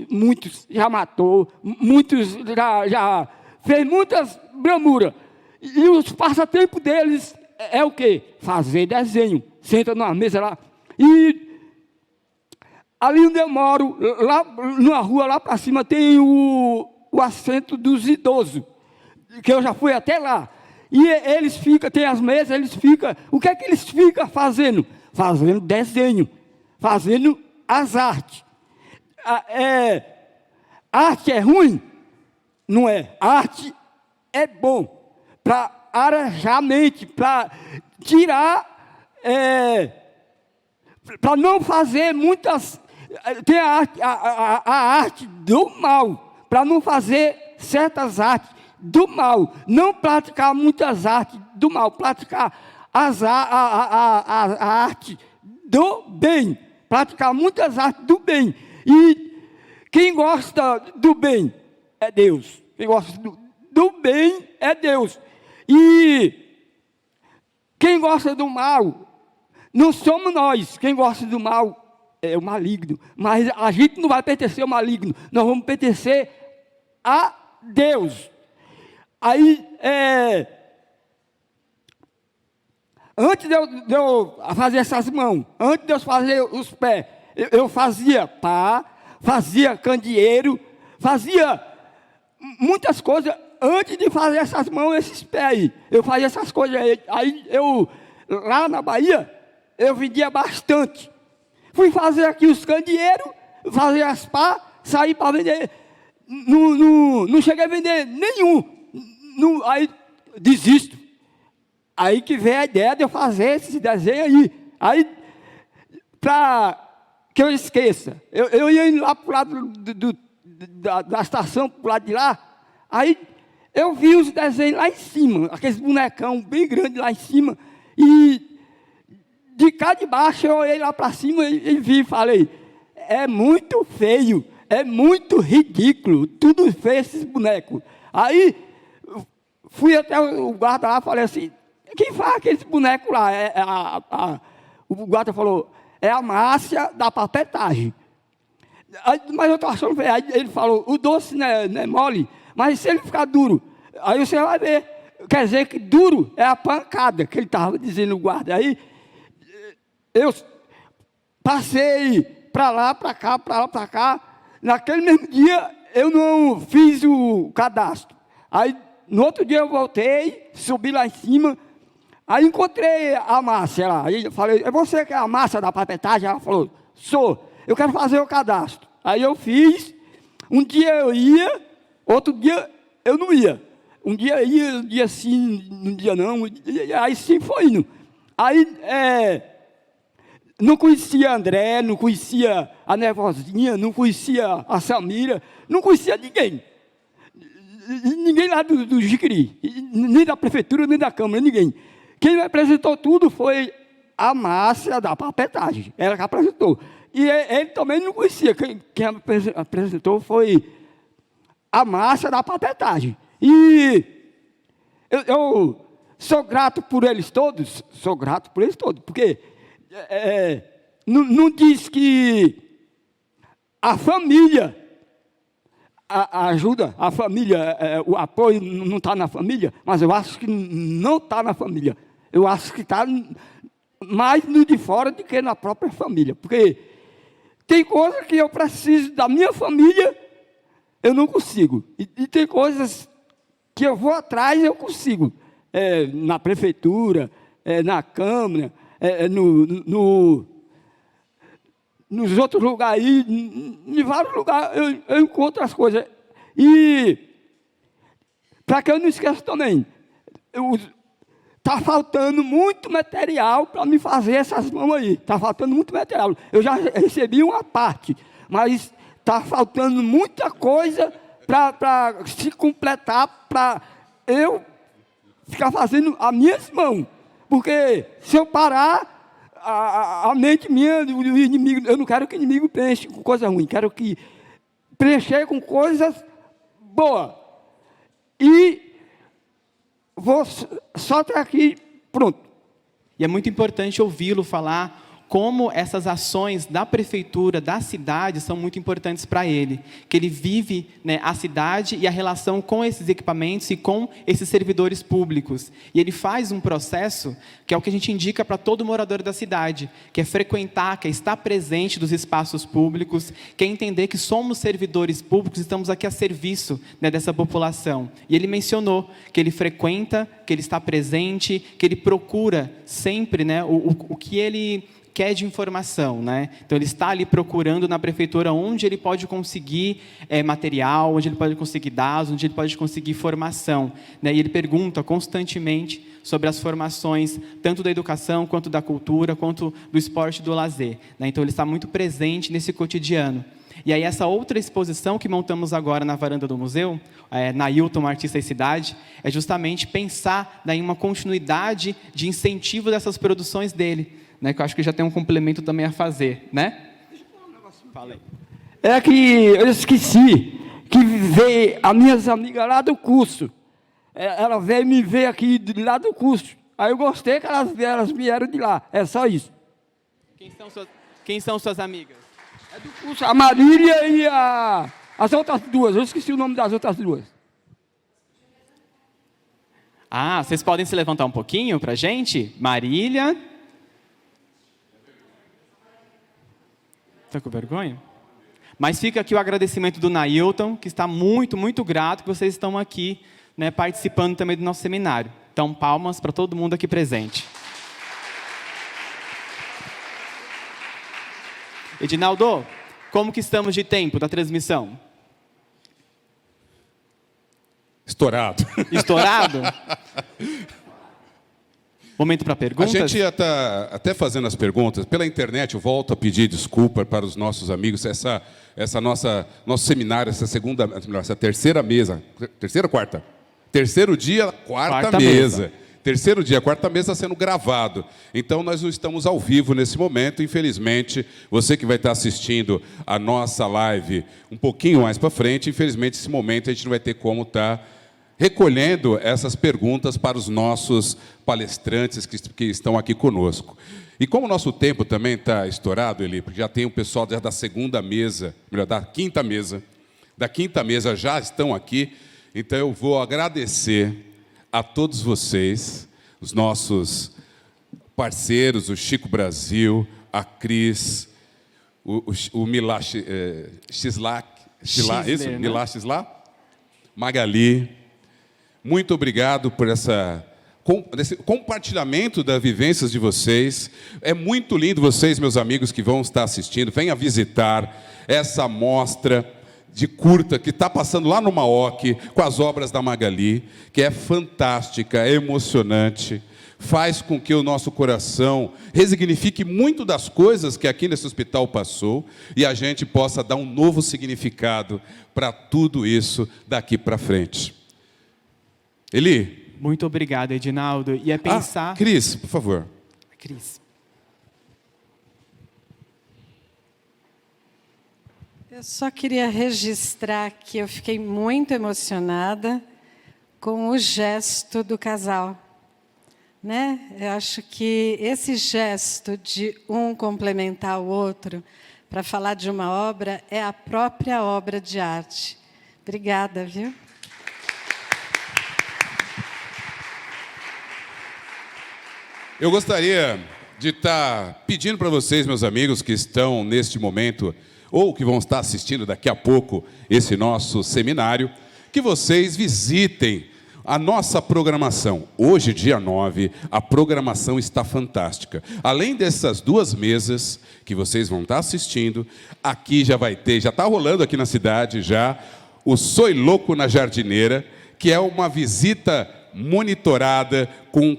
muitos já matou, muitos já fez muitas bramuras. E os passatempos deles é o quê? Fazer desenho. Senta numa mesa lá. E ali onde eu moro, lá numa rua lá para cima, tem o assento dos idosos, que eu já fui até lá. E eles ficam, tem as mesas, eles ficam. O que é que eles ficam fazendo? Fazendo desenho, fazendo as artes. Arte é ruim? Não é. Arte é bom para arejar a mente, para tirar, para não fazer muitas. Tem a arte do mal, para não fazer certas artes do mal, não praticar muitas artes do mal, praticar a arte do bem, praticar muitas artes do bem. E quem gosta do bem é Deus. Quem gosta do bem é Deus. E quem gosta do mal não somos nós. Quem gosta do mal é o maligno. Mas a gente não vai pertencer ao maligno. Nós vamos pertencer a Deus. Aí, antes de eu fazer essas mãos, antes de eu fazer os pés, eu fazia pá, fazia candeeiro, fazia muitas coisas antes de fazer essas mãos, esses pés aí. Eu fazia essas coisas aí. Lá na Bahia, eu vendia bastante. Fui fazer aqui os candeeiros, fazer as pá, saí para vender. Não cheguei a vender nenhum. Aí desisto. Aí que veio a ideia de eu fazer esse desenho aí. Aí, para que eu esqueça, eu ia indo lá para o lado da estação, para o lado de lá. Aí eu vi os desenhos lá em cima, aqueles bonecão bem grandes lá em cima. E de cá de baixo eu olhei lá para cima e vi e falei, é muito feio, é muito ridículo, tudo feio esses bonecos. Aí, fui até o guarda lá e falei assim, quem faz aqueles bonecos lá? O guarda falou, é a Márcia da papetagem. Aí, mas eu estou achando feio. Aí ele falou, o doce não é mole, mas se ele ficar duro, aí você vai ver. Quer dizer que duro é a pancada, que ele estava dizendo o guarda. Aí, eu passei para lá, para cá, para lá, para cá. Naquele mesmo dia, eu não fiz o cadastro. Aí, no outro dia, eu voltei, subi lá em cima. Aí, encontrei a Márcia lá. Aí, eu falei, é você que é a Márcia da papetagem? Ela falou, sou. Eu quero fazer o cadastro. Aí, eu fiz. Um dia eu ia, outro dia eu não ia. Um dia ia, um dia sim, um dia não. Aí, sim, foi indo. Aí, não conhecia a André, não conhecia a Nervosinha, não conhecia a Samira, não conhecia ninguém. Ninguém lá do Jiquiri, nem da prefeitura, nem da Câmara, ninguém. Quem me apresentou tudo foi a Márcia da papetagem, ela que apresentou. E ele também não conhecia, quem apresentou foi a Márcia da papetagem. E eu sou grato por eles todos, porque não diz que a família ajuda, a família, o apoio não está na família, mas eu acho que não está na família. Eu acho que está mais no de fora do que na própria família. Porque tem coisas que eu preciso da minha família, eu não consigo. E tem coisas que eu vou atrás, eu consigo. Na prefeitura, na Câmara, nos outros lugares aí, em vários lugares eu encontro as coisas. E, para que eu não esqueça também, está faltando muito material para me fazer essas mãos aí. Está faltando muito material. Eu já recebi uma parte, mas está faltando muita coisa para se completar, para eu ficar fazendo as minhas mãos. Porque se eu parar, a mente minha, do inimigo, eu não quero que o inimigo preencha com coisa ruim, quero que preencher com coisas boas. E vou só até aqui, pronto. E é muito importante ouvi-lo falar como essas ações da prefeitura, da cidade, são muito importantes para ele. Que ele vive, né, a cidade e a relação com esses equipamentos e com esses servidores públicos. E ele faz um processo que é o que a gente indica para todo morador da cidade, que é frequentar, que é estar presente dos espaços públicos, que é entender que somos servidores públicos, estamos aqui a serviço, né, dessa população. E ele mencionou que ele frequenta, que ele está presente, que ele procura sempre, né, o que ele quer de informação, né? Então ele está ali procurando na prefeitura onde ele pode conseguir material, onde ele pode conseguir dados, onde ele pode conseguir formação, né? E ele pergunta constantemente sobre as formações, tanto da educação, quanto da cultura, quanto do esporte e do lazer, né? Então ele está muito presente nesse cotidiano. E aí essa outra exposição que montamos agora na varanda do museu, Nailton, Artista e Cidade, é justamente pensar, né, em uma continuidade de incentivo dessas produções dele, né, que eu acho que já tem um complemento também a fazer, né? Fala aí. É que eu esqueci que veio as minhas amigas lá do curso. Ela veio me ver aqui lá do curso. Aí eu gostei que elas vieram de lá. É só isso. Quem são suas amigas? É do curso, a Marília e as outras duas. Eu esqueci o nome das outras duas. Ah, vocês podem se levantar um pouquinho para a gente? Marília. Está com vergonha? Mas fica aqui o agradecimento do Nailton, que está muito, muito grato que vocês estão aqui, né, participando também do nosso seminário. Então, palmas para todo mundo aqui presente. Edinaldo, como que estamos de tempo da transmissão? Estourado. Estourado? Momento para perguntas? A gente ia estar até fazendo as perguntas. Pela internet, eu volto a pedir desculpa para os nossos amigos. Nosso seminário, essa terceira mesa. Terceira ou quarta? Terceiro dia, quarta mesa. Terceiro dia, a quarta mesa está sendo gravado. Então, nós não estamos ao vivo nesse momento. Infelizmente, você que vai estar assistindo a nossa live um pouquinho mais para frente, infelizmente, nesse momento, a gente não vai ter como estar recolhendo essas perguntas para os nossos palestrantes que estão aqui conosco. E como o nosso tempo também está estourado, Eli, porque já tem o pessoal da segunda mesa, melhor, da quinta mesa já estão aqui, então eu vou agradecer a todos vocês, os nossos parceiros, o Chico Brasil, a Cris, o Milá Xilá, isso? né? Milá Xilá, Magali. Muito obrigado por esse compartilhamento das vivências de vocês. É muito lindo vocês, meus amigos, que vão estar assistindo. Venha visitar essa mostra de curta que está passando lá no Maoc, com as obras da Magali, que é fantástica, é emocionante, faz com que o nosso coração resignifique muito das coisas que aqui nesse hospital passou e a gente possa dar um novo significado para tudo isso daqui para frente. Eli? Muito obrigado, Edinaldo. E é pensar... Cris, por favor. Cris. Eu só queria registrar que eu fiquei muito emocionada com o gesto do casal, né? Eu acho que esse gesto de um complementar o outro para falar de uma obra é a própria obra de arte. Obrigada, viu? Eu gostaria de estar pedindo para vocês, meus amigos, que estão neste momento, ou que vão estar assistindo daqui a pouco esse nosso seminário, que vocês visitem a nossa programação. Hoje, dia 9, a programação está fantástica. Além dessas duas mesas que vocês vão estar assistindo, aqui já vai ter, já está rolando aqui na cidade já, o Soy Louco na Jardineira, que é uma visita monitorada com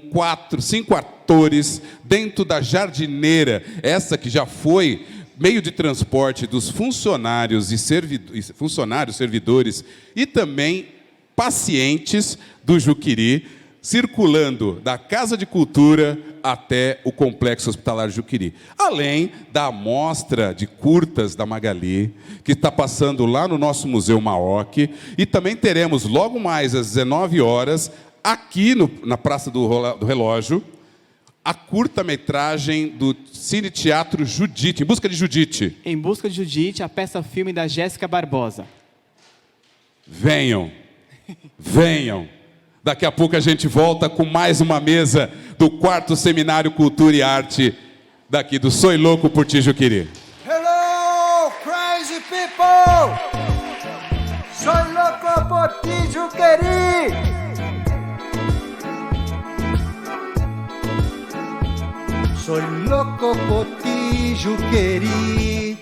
5 atores dentro da jardineira, essa que já foi meio de transporte dos funcionários e servidores e também pacientes do Juqueri, circulando da Casa de Cultura até o Complexo Hospitalar Juqueri. Além da mostra de curtas da Magali, que está passando lá no nosso Museu Maoc, e também teremos logo mais às 19 horas, aqui na Praça do Relógio, a curta-metragem do Cine Teatro Judite, Em Busca de Judite. Em Busca de Judite, a peça-filme da Jéssica Barbosa. Venham, venham. Daqui a pouco a gente volta com mais uma mesa do 4º Seminário Cultura e Arte, daqui do Soy Louco por Tijuquiri. Hello, crazy people! Soy loco por Tijuquiri! Soy loco por Tijuqueri.